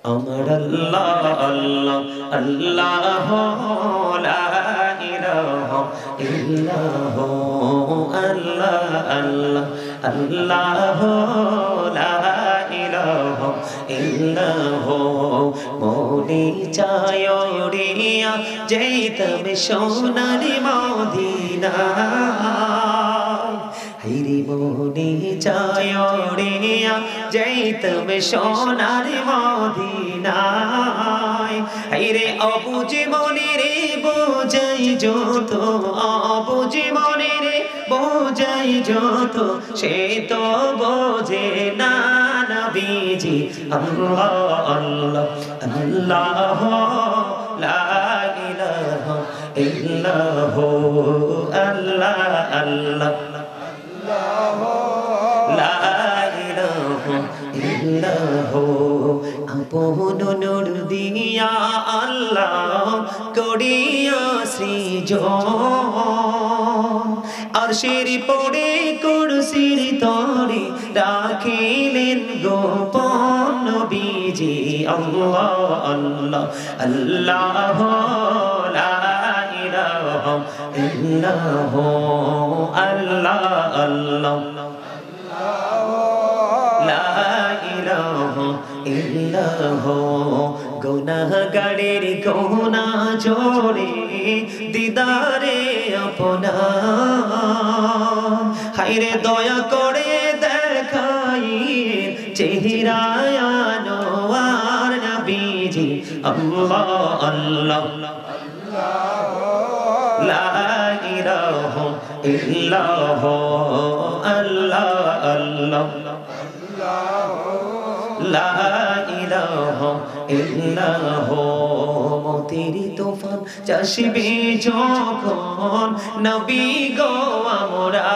আমার আল্লাহ আল্লাহ আল্লাহ লা ইলাহা ইল্লাহ আল্লাহ আল্লাহ আল্লাহ লা ইলাহা ইল্লাহ মনে চায় উড়িয়া যাইতাম সোনার মদিনা হাইরে মনে চায় উড়িয়া যাইতাম সোনার মদিনায় হাইরে অবুঝ মনে রে বোঝাই যত অবুঝ মনে রে বোঝাই যত সে তো বোঝে না নবীজি আল্লাহ আল্লাহ আল্লাহ লা ইলাহা ইল্লাহ আল্লাহ আল্লাহ লা ইলাহা ইল্লাহ আপন নূর দিয়া আল্লাহ করিয়া সৃজন আরশের পড়ে কুরসির তরে রাখিলেন গোপন নবীজি আল্লাহ আল্লাহ আল্লাহ লা ইলাহা ইল্লাহ আল্লাহ আল্লাহ লা ইলাহা ইল্লাহ গুনাহগারের গুনাহ জোড়ে দিদারে আপনার হায়রে দয়া করে দেখাই চেহারা আনোয়ার নবীজি আল্লাহ আল্লাহ লা ইলাহা ইল্লাহ আল্লাহ আল্লাহ লা ইলাহা ইল্লাহ মতের তুফান চাষবে যখন নবী গো আমরা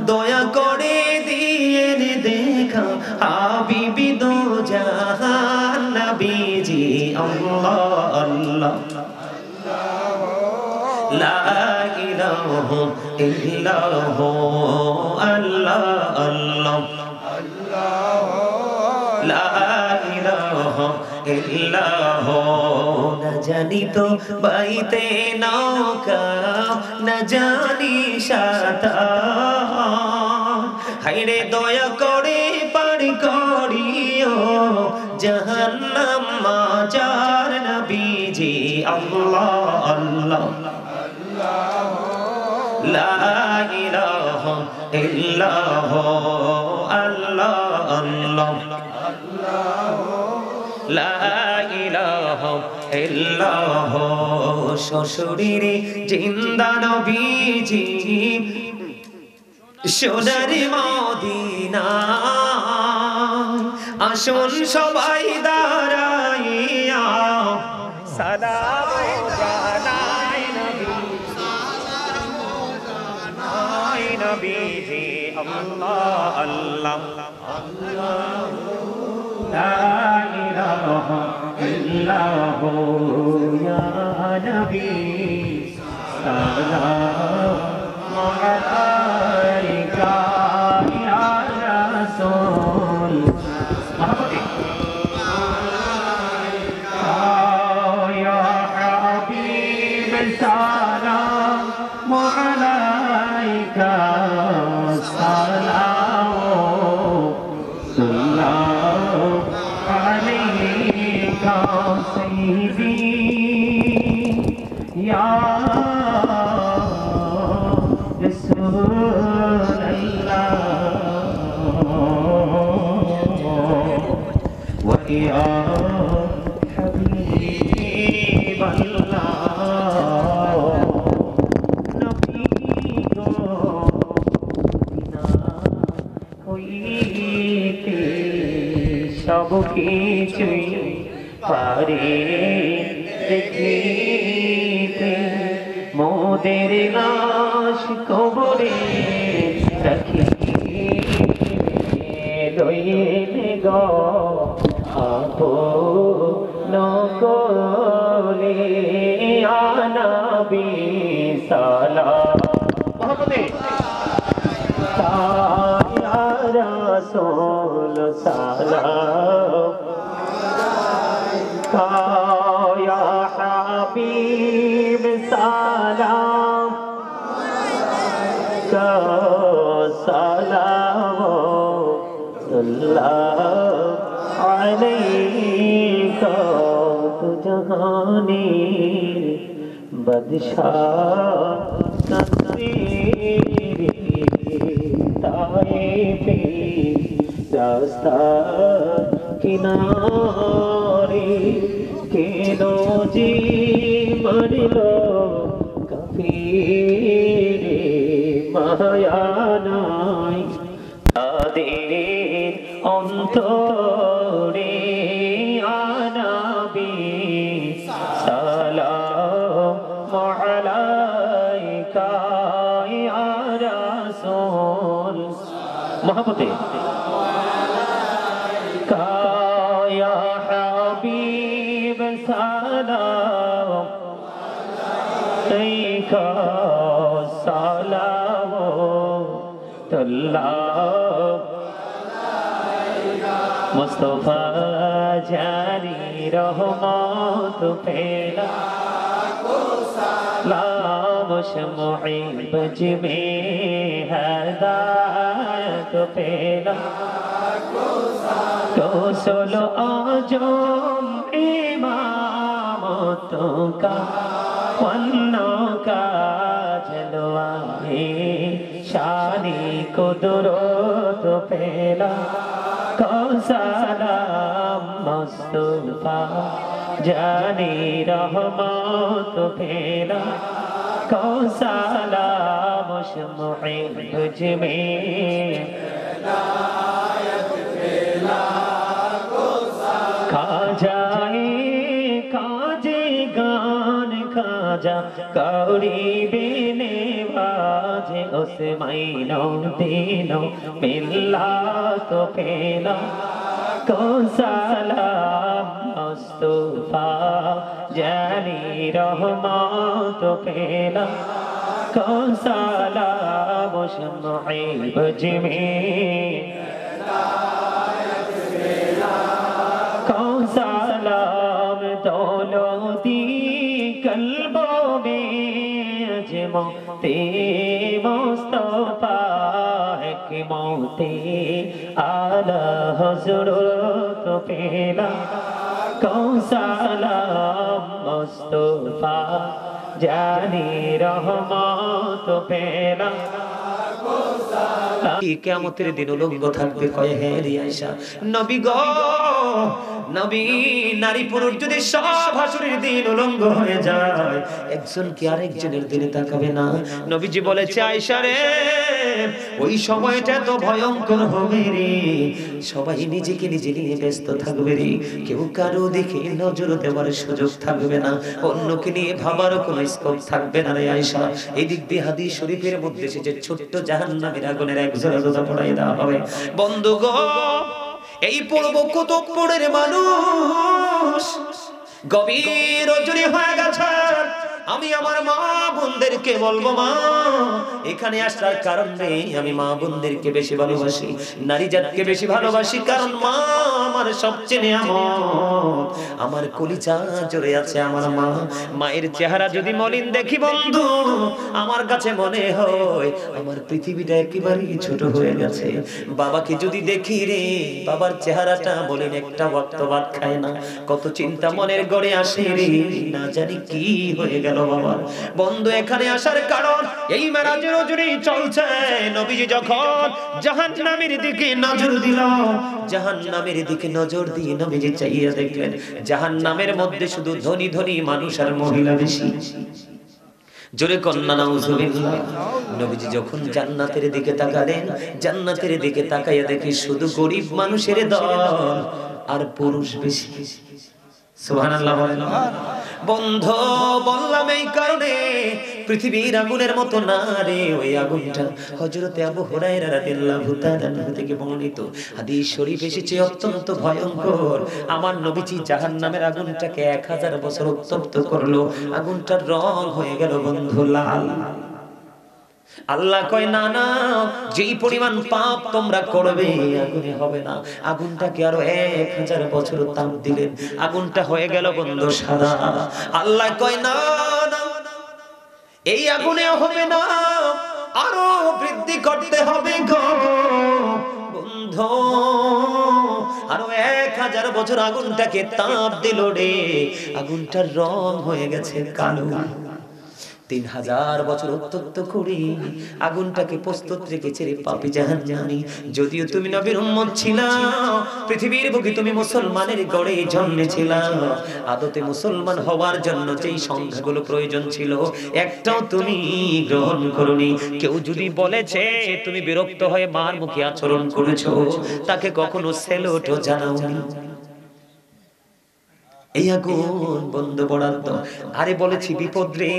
দয়া করে দিয়ে দেখা হাবিবি দো জাহান নবীজি আল্লাহ আল্লাহ লা ইলাহা ইল্লাহ আল্লাহ আল্লাহ লা ইলাহা ইল্লাহ না জানি তো বাইতে নৌকা না জানি সাঁতার হায়রে দয়া করে পার করিও জাহান্নাম মাজার নবীজি আল্লাহ আল্লাহ লা ইলাহা ইল্লাহ আল্লাহ আল্লাহ লা ইলাহা ইল্লাহ শ্বশুরিরে জিন্দা নবীজি সোনার মদিনা আসুন সবাই দাঁড়াইয়া সালাম জানাই নবীজি আল্লাহ আল্লাহ আল্লাহ লা ইলাহা ইল্লাহ ইয়া নবী সালাম আলাইকা ইয়া রাসূল ইয়া হাবিব সালাম আলাইকা সালাম আলাইকা সাইয়্যিদি ইয়া রাসূলাল্লাহ ওয়া ইয়া হাবিবাল্লাহ নবী গো বিনা হইতে সব কিছুই পারে দেখিতে মোদের লাশ কবরে রাখি লইলে গো আপন কোলে আনবী সালাম মোহাম্মদে ইয়া রাসূল সালাম ইয়া হাবিব সালাম সালাম আল্লাহ আলাইকা তু জাহানের বাদশাহ তসবীর তায়েফে রাস্তা কিনারে কেন জি মরল কাফিরে মায়া নাই তাদের অন্তরে আনাবি সালাম আলাইকা ইয়া রাসূল মহব্বতে ইয়া হাবিব সালাম আলাইকা সালাম আল্লাহ মুস্তাফা জানি রহমত পেলা লাম শমঈ বজ মে হিদায়ত পেলা কৌশল আজম ইমামত কা ওয়ান্নো কা জলওয়া হে শানি কুদরত পেলা সালাম মুস্তাফা জানি রহমত পেলা সালাম শমঈ বুঝ মে খাজায়ে কাজে গান খাজা করিবে নেওয়াজে ওসমাইনো দিনো মিল্লাত পেলা সালাম মুস্তাফা জানি রহমত পেলা সালাম শমঈ বুঝ মে সালাম দৌলতি কলবো মে আজমতে মুস্তাফা হিকমতে আলা হযরত পেলা সালাম মুস্তাফা জানি রহমত পেলা কিয়ামতের দিন উলঙ্গ থাকবে কয় হে আয়েশা নবী গো নবী নারী পুরুষ যদি সব হাসরের দিন উলঙ্গ হয়ে যায় একজন কি আরেকজনের দিকে তাকাবে না নবীজি বলেছে আয়েশা রে ওই সময়টা তো ভয়ঙ্কর হবে রে সবাই নিজেকে নিজে নিয়ে ব্যস্ত থাকবে রে কেউ কারো দিকে নজর দেওয়ার সুযোগ থাকবে না অন্যকে নিয়ে ভাবার কোনো স্কোপ থাকবে না রে আয়েশা এই দিক দিয়ে হাদিস শরীফের মধ্যে এসেছে ছোট্ট জাহান্নামের আগুনের এক জোড়া পড়াই দেওয়া হবে বন্ধু গো এই পূর্ব কুতুবপুরের মানুষ গভীর রজনী হয়ে গেছে আমি আমার মা বোনদেরকে বলবো মা এখানে আসার কারণ নেই আমি মা বোনদেরকে বেশি ভালোবাসি নারী জাতকে বেশি ভালোবাসি কারণ মা আমার সবচেয়ে নিয়ামত আমার কলিজা জুড়ে আছে আমার মা মায়ের চেহারা যদি মলিন দেখি বন্ধু আমার কাছে মনে হয় আমার পৃথিবীটা একেবারে ছোট হয়ে গেছে বাবাকে যদি দেখি রে বাবার চেহারাটা মলিন একটা ওয়াক্ত ভাত খায় না কত চিন্তা মনের গড়ে আসে রে না জানি কি হয়ে গেল বাবা বন্ধু এখানে আসার কারণ এই মেরাজের রজনী চলছে নবীজি যখন জাহান্নামের দিকে নজর দিল জাহান্নামের দিকে নজর দিয়ে নবীজি চাইয়া দেখলেন জাহান্নামের মধ্যে শুধু ধনী ধনী মানুষ আর মহিলা বেশি জোরে কন্না নাউজুবিল্লাহ নবীজি যখন জান্নাতের দিকে তাকালেন জান্নাতের দিকে তাকাইয়া দেখি শুধু গরিব মানুষের দল আর পুরুষ বেশি সুবহানাল্লাহ বন্ধু বললাম এই কারণে পৃথিবীর আগুনের মতো না রে ওই আগুনটা হযরতে আবু হুরায়রা রাদিয়াল্লাহু তাআলা থেকে বর্ণিত হাদিস শরীফ এসেছে অত্যন্ত ভয়ঙ্কর আমার নবীজি জাহান্নামের আগুনটাকে 1000 বছর উত্তপ্ত করলো আগুনটার রং হয়ে গেল বন্ধু লাল আল্লাহ কয় না না, যেই পরিমাণ পাপ তোমরা করবে আগুনে হবে না। আগুনটাকে আরো 1000 বছর তাপ দিলেন, আগুনটা হয়ে গেল বন্ধু সাদা। আল্লাহ কয় না না, এই আগুনে হবে না, আরো বৃদ্ধি করতে হবে গো বন্ধু। আরো 1000 বছর আগুনটাকে তাপ দিল রে, আগুনটার রং হয়ে গেছে কালো। 3000 বছর উত্তপ্ত করে আগুনটাকে প্রস্তুত রেখেছে রে পাপী জাহান্নামী। যদিও তুমি নবীর উম্মত ছিলা, পৃথিবীর বুকে তুমি মুসলমানের গড়ে জন্মেছিলা, আদতে মুসলমান হওয়ার জন্য যেই সংখ্যাগুলো প্রয়োজন ছিল একটাও তুমি গ্রহণ করনি। কেউ যদি বলেছে তুমি বিরক্ত হয়ে মার মুখে আচরণ করেছো, তাকে কখনো স্যালুটও জানাওনি। এই আগুন বন্ধ বরাদ্দ। আরে বলেছি বিপদ রে,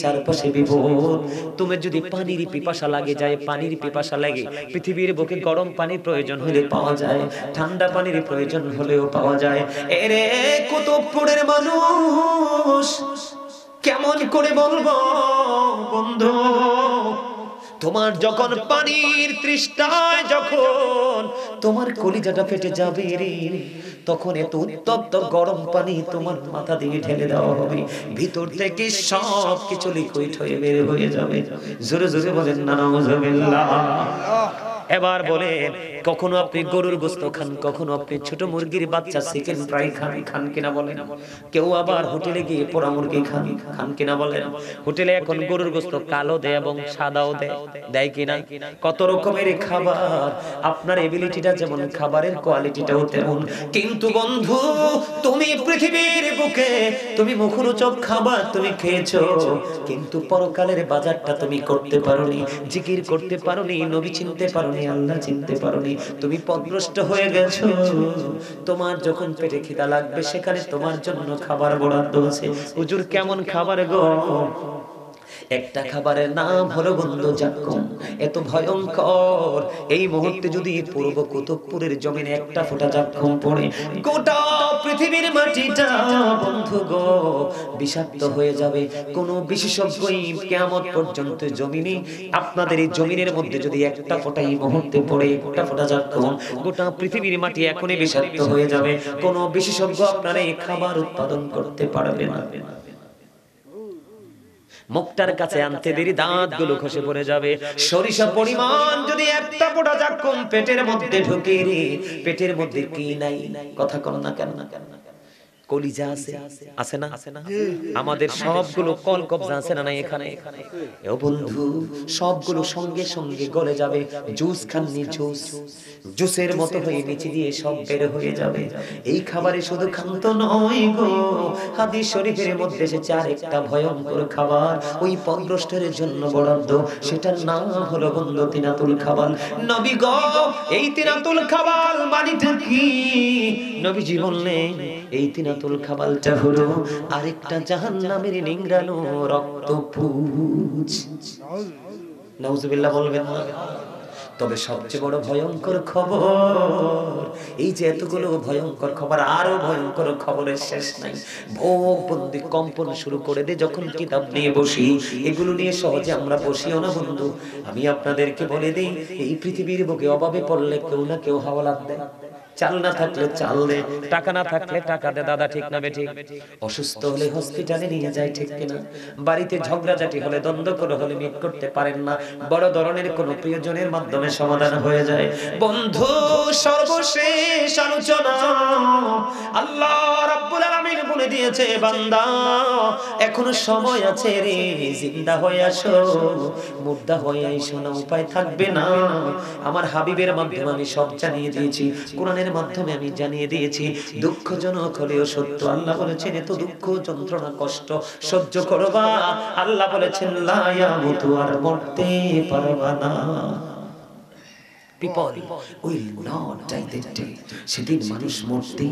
চারপাশে বিপদ। তুমি যদি পানির পিপাসা লাগে যায়, পানির পিপাসা লাগে, পৃথিবীর বুকে গরম পানির প্রয়োজন হলে পাওয়া যায়, ঠান্ডা পানির প্রয়োজন হলেও পাওয়া যায়। এরে কুতুবপুরের মানুষ কেমন করে বলবো বন্ধু, তোমার যখন পানির তৃষ্ণায় যখন তোমার কলিজাটা ফেটে যাবে রে, তখন এত উত্তপ্ত গরম পানি তোমার মাথা দিয়ে ঢেলে দেওয়া হবে, ভিতর থেকে সব কিছু লিকুইড হয়ে বের হয়ে যাবে। জোরে জোরে বলেন না নাউজুবিল্লাহ। এবার বলেন, কখনো আপনি গরুর গোশত খান, কখনো আপনি ছোট মুরগির বাচ্চা চিকেন ফ্রাই খান কিনা বলেন? কেউ আবার হোটেলে গিয়ে পোড়া মুরগি খান কিনা বলেন? হোটেলে এখন গরুর গোশত কালো দেয় এবং সাদাও দেয় কিনা? কত রকমের খাবার, আপনার এবিলিটিটা যেমন খাবারের কোয়ালিটিটাও তেমন। কিন্তু বন্ধু, তুমি পৃথিবীর বুকে তুমি মুখরোচক খাবার তুমি খেয়েছো, কিন্তু পরকালের বাজারটা তুমি করতে পারোনি, জিকির করতে পারোনি, নবী চিনতে পারোনি, আল্লাহ চিনতে পারোনি, তুমি পথভ্রষ্ট হয়ে গেছো। তোমার যখন পেটে খিদা লাগবে সেখানে তোমার জন্য খাবার বরাদ্দ আছে। হুজুর কেমন খাবার গো? একটা খাবারের নাম হলো বন্ধু জাক্কুম। এত ভয়ঙ্কর, এই মুহূর্তে যদি পূর্ব কুতুবপুরের জমিনে একটা ফোঁটা জাক্কুম পড়ে, গোটা পৃথিবীর মাটিটা বন্ধু গো বিষাক্ত হয়ে যাবে। কোন বিশেষজ্ঞই কিয়ামত পর্যন্ত জমিনে, আপনাদের এই জমিনের মধ্যে যদি একটা ফোঁটা এই মুহূর্তে পড়ে, একটা ফোঁটা জাক্কুম, গোটা পৃথিবীর মাটি এখনই বিষাক্ত হয়ে যাবে। কোন বিশেষজ্ঞ আপনারা এই খাবার উৎপাদন করতে পারবে না। মুখটার কাছে আনতে দেরি দাঁতগুলো খসে পড়ে যাবে। সরিষা পরিমাণ যদি একটা ফোঁটা জাক্কুম পেটের মধ্যে ঢুকে রে, পেটের মধ্যে কি নাই? কথা কর না কেন? কলিজা আছে না? আমাদের সবগুলো কল কবজা আছে না নাই এখানে? ও বন্ধু, সবগুলো সঙ্গে সঙ্গে গলে যাবে। জুস খাননি, জুসের মতো হয়ে নিচে দিয়ে সব বের হয়ে যাবে। এই খাবারে শুধু খান্ত নয় গো, হাদিস শরীফের মধ্যে এসেছে আরেকটা ভয়ঙ্কর খাবার ওই পথভ্রষ্টের জন্য বরাদ্দ, সেটার নাম হলো বন্ধু তিনাতুল খাবাল। নবী গো, এই তিনাতুল খাবাল মানেটা কি? নবীজি বললেন, এই তিনাতুল খাবালটা হলো আরেকটা জাহান্নামের নিংড়ানো রক্তপুঞ্জ। নাউজুবিল্লাহ বলবেন না? তবে সবচেয়ে বড় ভয়ঙ্কর খবর, এই যে এতগুলো ভয়ঙ্কর খবর, আরো ভয়ঙ্কর খবরের শেষ নাই। ভোগ বন্দি কম্পন শুরু করে দে যখন কিতাব নিয়ে বসি। এগুলো নিয়ে সহজে আমরা বসিও না বন্ধু। আমি আপনাদেরকে বলে দিই, এই পৃথিবীর বুকে অভাবে পড়লে কেউ না কেউ হাওলাত দেয়। চাল না থাকলে চাল দে, টাকা না থাকলে টাকা দে। দাদা ঠিক না বেঠিক? অসুস্থ হলে হসপিটালে নিয়ে যায়, ঠিক কিনা? বাড়িতে ঝগড়াঝাটি হলে, দ্বন্দ্ব করে হলে মিট করতে পারেন না, বড় ধরনের কোন প্রিয়জনের মাধ্যমে সমাধান হয়ে যায়। বন্ধু, সর্বশেষ আলোচনা, আল্লাহ রাব্বুল আলামিন বলে দিয়েছে, বান্দা এখনো সময় আছে রে, জিন্দা হয়ে আসো। মুর্দা হয়ে আইসো না, উপায় থাকবে না। আমার হাবিবের মাধ্যমে আমি সব জানিয়ে দিয়েছি, কোরআনের মাধ্যমে আমি জানিয়ে দিয়েছি। দুঃখজনক হলেও সত্য, আল্লাহ বলেছেন এত দুঃখ যন্ত্রণা কষ্ট সহ্য করবা। আল্লাহ বলেছেন লা ইয়ামুতু, আর মরতে পারবা না। People will not die that day. সেদিন মানুষ মরতে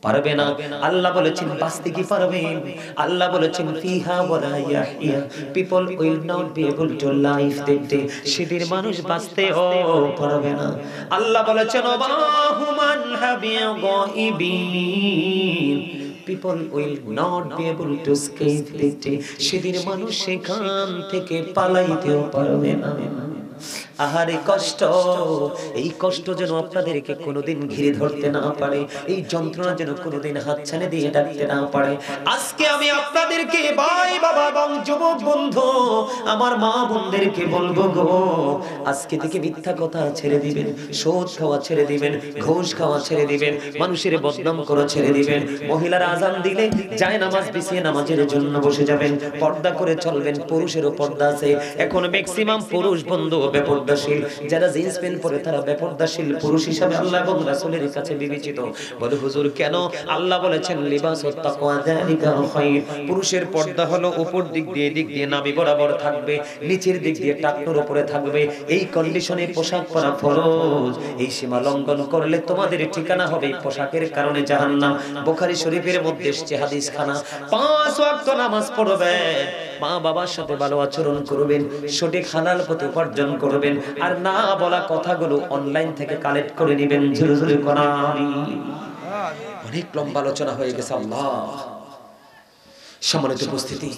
পারবে না। আল্লাহ বলেছেন বাঁচতে কি পারবেন? আল্লাহ বলেছেন ফিহা ওয়ালা Yahya, people will not be able to live that day. সেদিন মানুষ বাঁচতেও পারবে না। আল্লাহ বলেছেন ওয়াহুমান হাবিয়া গাইবিন, people will not be able to escape it. সেদিন মানুষ সেখান থেকে পালাইতেও পারবে না। আহারে কষ্ট, এই কষ্ট যেন আপনাদেরকে কোনোদিন ঘিরে ধরতে না পারে, এই যন্ত্রণা যেন কোনোদিন হাতছানি দিয়ে ডাকতে না পারে। আজকে আমি আপনাদেরকে ভাই বাবা এবং যুবক বন্ধু আমার মা বোনদেরকে বলবো গো, আজকে থেকে মিথ্যা কথা ছেড়ে দিবেন, সুদ খাওয়া ছেড়ে দিবেন, ঘুষ খাওয়া ছেড়ে দিবেন, মানুষের বদনাম করা ছেড়ে দিবেন। মহিলারা আজান দিলে যায় নামাজ বিছিয়ে নামাজের জন্য বসে যাবেন, পর্দা করে চলবেন। পুরুষেরও পর্দা আছে, এখন ম্যাক্সিমাম পুরুষ বন্ধু বেপরদাশীল, যারা জিন্স প্যান্ট পরে তারা বেপরদাশীল পুরুষ হিসাবে আল্লাহ এবং রাসূলের কাছে বিবেচিত। বলে হুজুর কেন? আল্লাহ বলেছেন লিবাসুত তাকওয়া যালিকা খায়র। পুরুষের পর্দা হলো উপর দিক দিয়ে নাভি বরাবর থাকবে, নিচের দিক দিয়ে টাকনুর উপরে থাকবে। এই কন্ডিশনে পোশাক পরা ফরজ। এই সীমা লঙ্ঘন করলে তোমাদের ঠিকানা হবে পোশাকের কারণে জাহান্নাম। বুখারী শরীফের মধ্যে এসেছে হাদিস খানা। 5 ওয়াক্ত নামাজ পড়বেন, মা বাবার সাথে ভালো আচরণ করবেন, সঠিক হালাল পথে উপার্জন করবেন, আর না বলা কথাগুলো অনলাইন থেকে কালেক্ট করে নেবেন। জোরে জোরে কোরআন। অনেক লম্বা আলোচনা হয়ে গেছে। আল্লাহ সম্মানিত উপস্থিতি,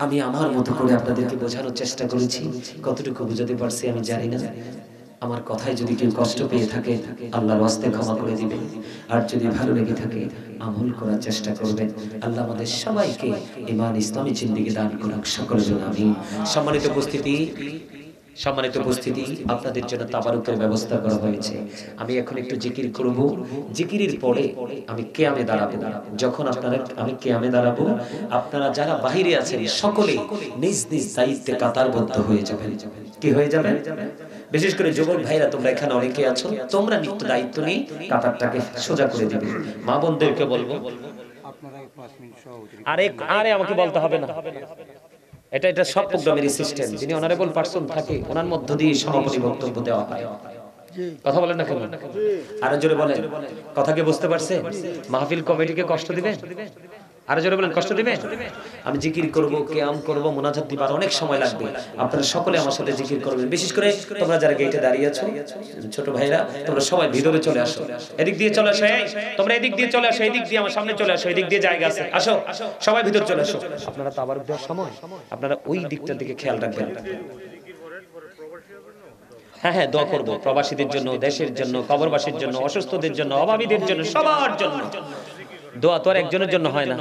আমি আমার মতো করে আপনাদেরকে বোঝানোর চেষ্টা করেছি। কতটুকু বুঝাতে পারছি আমি জানি না। আমার কথায় যদি কেউ কষ্ট পেয়ে থাকে আল্লাহর ওয়াস্তে ক্ষমা করে দিবেন, আর যদি ভালো লেগে থাকে আমল করার চেষ্টা করবেন। আল্লাহ আমাদের সবাইকে ঈমান ইসলামী জিন্দেগি দান করুন, সকলের জন্য আমিন। সম্মানিত উপস্থিতি, আপনাদের জন্য তাবারুকের ব্যবস্থা করা হয়েছে। আমি এখন একটু জিকির করব, জিকিরের পরে আমি কিয়ামে দাঁড়াবো। যখন আমি কিয়ামে দাঁড়াবো, আপনারা যারা বাহিরে আছেন সকলে নিজ নিজ দায়িত্বে কাতারবদ্ধ হয়ে যাবেন। কি হয়ে যাবেন? বিশেষ করে যুবক ভাইরা, তোমরা এখানে অনেকে আছো, তোমরা নিত্য দায়িত্ব নিয়ে কাতারটাকে সোজা করে দিবে। মা বোনদেরকে বলবো আরে আমাকে বলতে হবে না, এটা সব প্রোগ্রামের সিস্টেম। যিনি অনারেবল পারসন থাকে ওনার মধ্য দিয়ে সমাপনী বক্তব্য দেওয়া হয়। কথা বলেন না কেন? আরো জোরে বলেন। কথা কি বুঝতে পারছে? মাহফিল কমিটিকে কষ্ট দিবেন? আরো জোরে বলেন, কষ্ট দিবেন? আমি জিকির করব, কিয়াম করব, মুনাজাত দিব, আর অনেক সময় লাগবে। আপনারা সকলে আমার সাথে জিকির করবেন। বিশেষ করে তোমরা যারা গেটে দাঁড়িয়ে আছো, ছোট ভাইরা, তোমরা সবাই ভিতরে চলে আসো। এদিক দিয়ে চলে আসো, তোমরা এদিক দিয়ে চলে আসো, এদিক দিয়ে আমার সামনে চলে আসো, এদিক দিয়ে জায়গা আছে, আসো সবাই ভিতরে চলে আসো। আপনারা তো আবার দেওয়ার সময় আপনারা ওই দিকটার দিকে খেয়াল রাখবেন। হ্যাঁ, দোয়া করবো প্রবাসীদের জন্য, দেশের জন্য, কবরবাসীর জন্য, অসুস্থদের জন্য, অভাবীদের জন্য, সবার জন্য। দোয়া তো আর একজনের জন্য হয় না।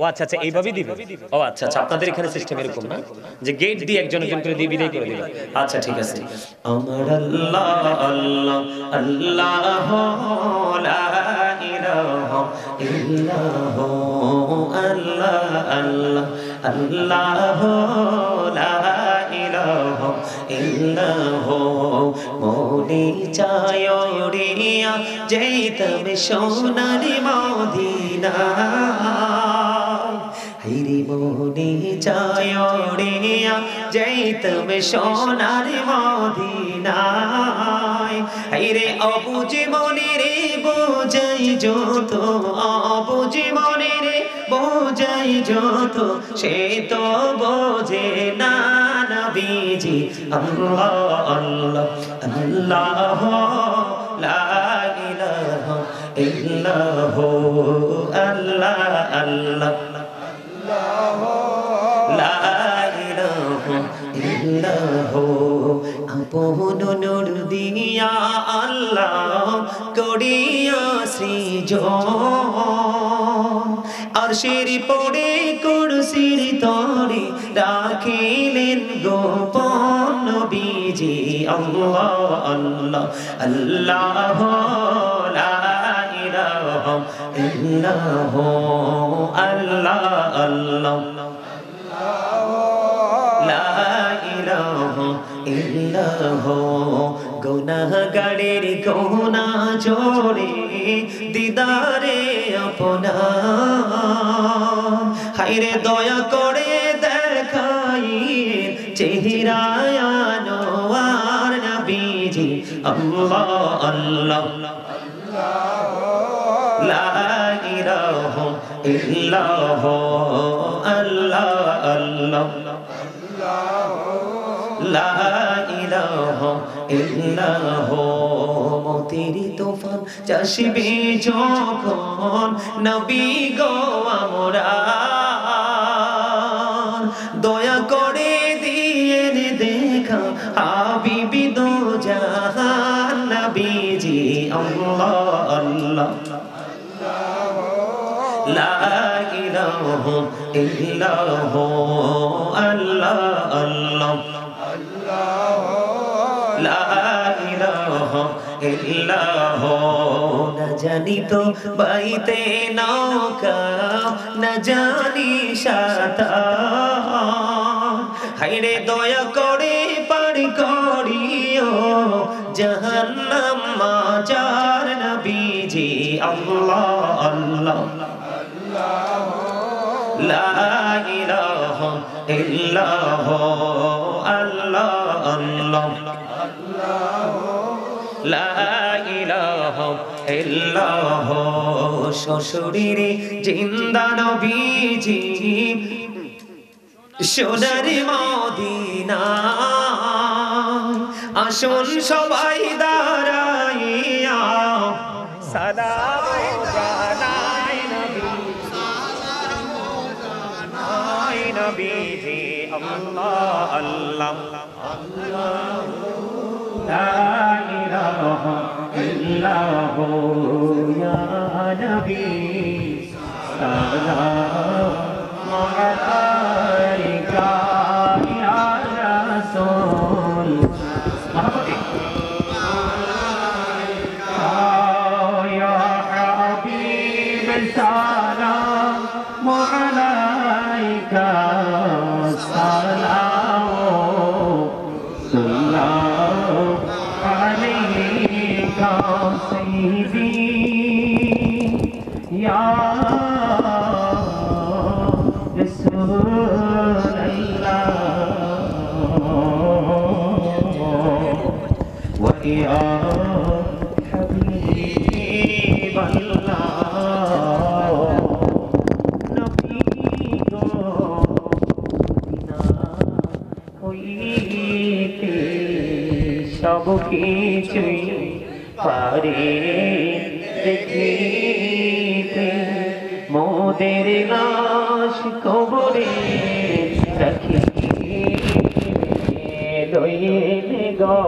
ও আচ্ছা, এইভাবেই দিবে। ও আচ্ছা, আপনাদের এখানে সিস্টেম এরকম না যে গেট দিয়ে একজন করে দিয়ে বিদায় করে দিবে। আচ্ছা ঠিক আছে। আমার আল্লাহ আল্লাহ আল্লাহ লা ইলাহা ইল্লাহু আল্লাহ আল্লাহ আল্লাহ লা ইলাহা ইল্লাহু। মনে চায় রিয়া যাইতাম সোনার মদিনা, হাইরে মনে চায় রিয়া যাইতাম সোনার মদিনা। হাইরে অবুঝ মনে রে বোঝাই যত, অবুঝ মনে রে বোঝাই যত, সে তো বোঝে না নবীজি। আল্লাহ আল্লাহ আল্লাহ লা ইলাহা ইল্লাহু আল্লাহ আল্লাহ লা ইলাহা ইল্লাহু। আপন নূর দিয়া আল্লাহ করিয়া সৃজন, আরশের পড়ে কুরসির তরে রাখিলেন গোপন নবীজি। আল্লাহ আল্লাহ আল্লাহ লা ইলাহা ইল্লাহু আল্লাহ আল্লাহ লা ইলাহা ইল্লাহু। গুনাহগারের গুনাহ জোরে দিদারে আপনার, হায়রে দয়া করে দেখাই চেহারা আনোয়ার নবীজি। আল্লাহ আল্লাহ লা ইলাহা ইল্লাহু আল্লাহ আল্লাহ লা ইলাহা ইল্লাহু। মতের তুফান চাষিবে যখন নবী গো আমরা দয়া করে দিয়ে দেখা হাবিবি দো জাহান নবীজি আল্লাহ আল্লাহ লা ইলাহা ইল্লাল্লাহ আল্লাহ আল্লাহ লা ইলাহা ইল্লাল্লাহ না জানি তো বাইতে নৌকা না জানি সাঁতার হায়রে দয়া করে পার করিও জাহান্নাম মাজার নবীজি আল্লাহ আল্লাহ লা ইলাহা ইল্লাল্লাহ আল্লাহ আল্লাহ লা ইলাহা ইল্লাল্লাহ শ্বশুরিরে জিন্দা নবীজি সোনার মদিনা আসুন সবাই দাঁড়াইয়া সালাম জানাই নবীজি আল্লাহ আল্লাহ লা ইলাহা ইল্লাল্লাহ ইয়া নবী সালাম আলাইকা ইয়া রাসূল ইয়া হাবিব সালাম আলাইকা সালাম আলাইকা সাইয়্যিদি ইয়া يا حبيب الله نبي বিনা হইতে সব কিছুই পারে দেখিতে মোদের লাশ কবরে রাখি লইলে গো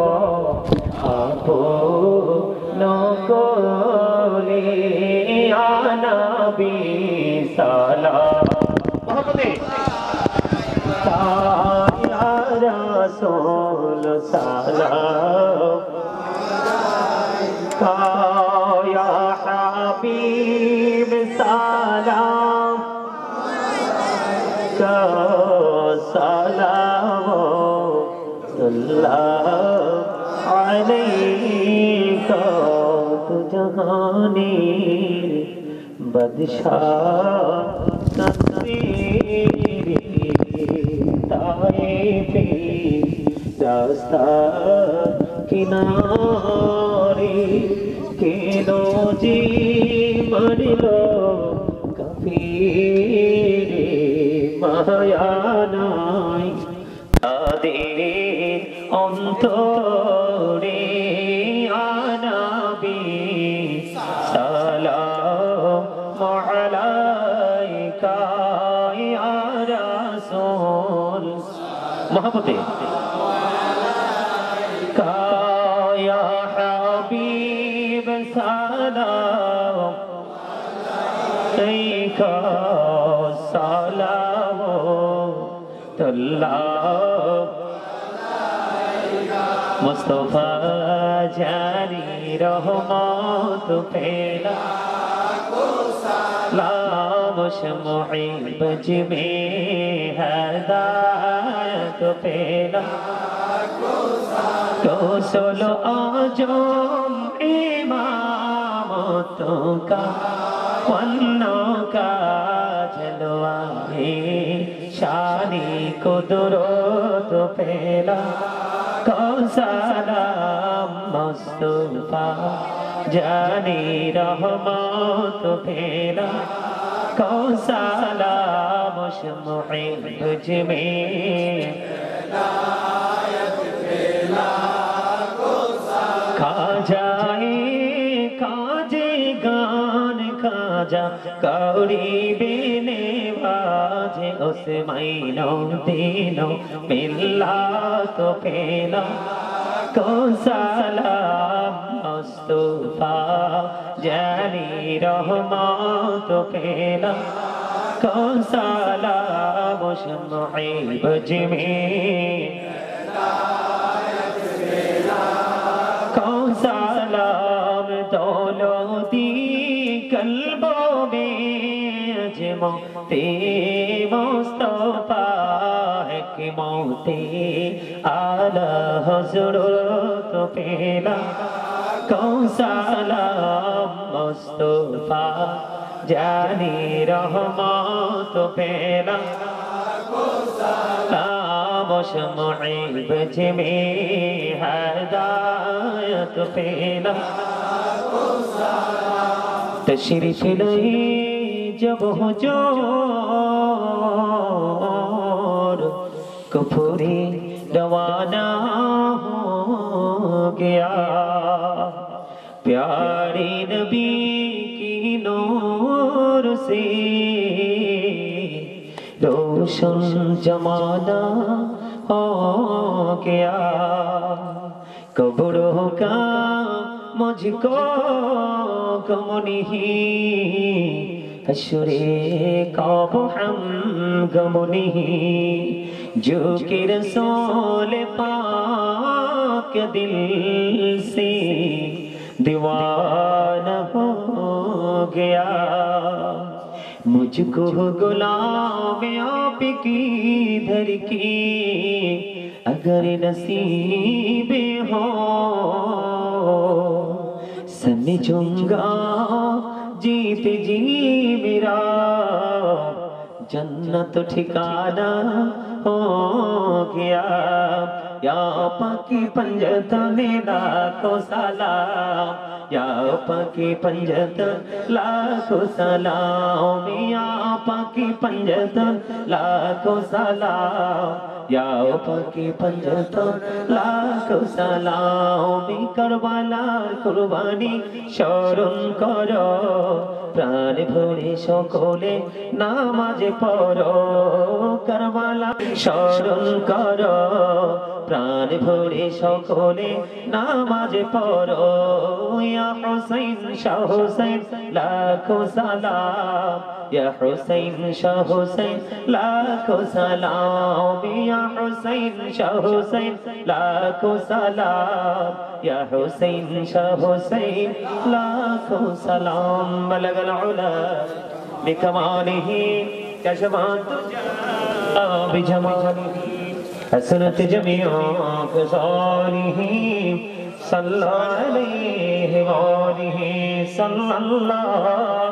নকলে আনাবি সালাম মোহাম্মদে ইয়া রাসূল সালাম ইয়া হাবিব সালাম সালাম আল্লাহ আলাইকা তু জাহানের বাদশাহ তকদীর তায়েফে রাস্তা কিনারে কেন জি মরল কাফির মায়া নাই তাদের অন্তরে আনাবি সালাম আলাইকা ইয়া রাসূল মোহাম্মদে ইয়া হাবিব সালাম আলাইকা সালাম আল্লাহ मुस्तफा जारी रहमत फैला लामश मुहिब्बज में हदायत फैला तो सोलो आजम इमामतों का वन्नों का जलवा है शानी कुदरत फैला सालाम मुस्तफा जानी रहमत फेरा को सालाम मुहिब्बज में खा जाए যা করিবে নেবাজে ওসমাইনো দিনো মিল্লাত পেলাম کو سلام مصطفیٰ جانی رحمت پیلا کو سلام شمعی بج میں کو سلام دولتی قلبوں میں اجمتی مصطفیٰ حکمتی اعلی حضرت پیلا کو سلام مصطفیٰ جانی رحمت پیلا کو سلام شمعی بج میں ہدایت پیلا کو سلام تشریف لئی جب حضور کفری روانہ ہو گیا پیاری نبی کی نور سے روشن زمانہ ہو گیا قبروں کا مجھ کو غم نہیں حشر کا ہم غم نہیں جو کہ رسول پاک دل سے دیوانہ ہو گیا مجھ کو غلام آپ کی در کی اگر نصیب ہو سمجھوں گا جیت جی میرا جنت ٹھکانہ ہو گیا یا پاکی پنجتن لاکھوں سلام یا پاکی پنجتن لاکھوں سلام یا پاکی پنجتن لاکھوں سلام یا پاکی پنجتن لاکھوں سلام کربلاর কুরবানি স্মরণ করো প্রাণ ভরে সকলে নামাজ পড়ো কারবালা স্মরণ করো প্রাণ ভরে সকলে নামাজ পড়ো ইয়া হুসাইন শাহ হুসাইন লাখো সালাম ইয়া হুসাইন শাহ হুসাইন লাখো সালাম ইয়া হুসাইন শাহ হুসাইন লাখো সালাম ইয়া হুসাইন শাহ হুসাইন লাখো সালাম بلغ العلا بكماله كشف الدجى بجماله حسنت جميع خصاله صلى عليه وآله صلى الله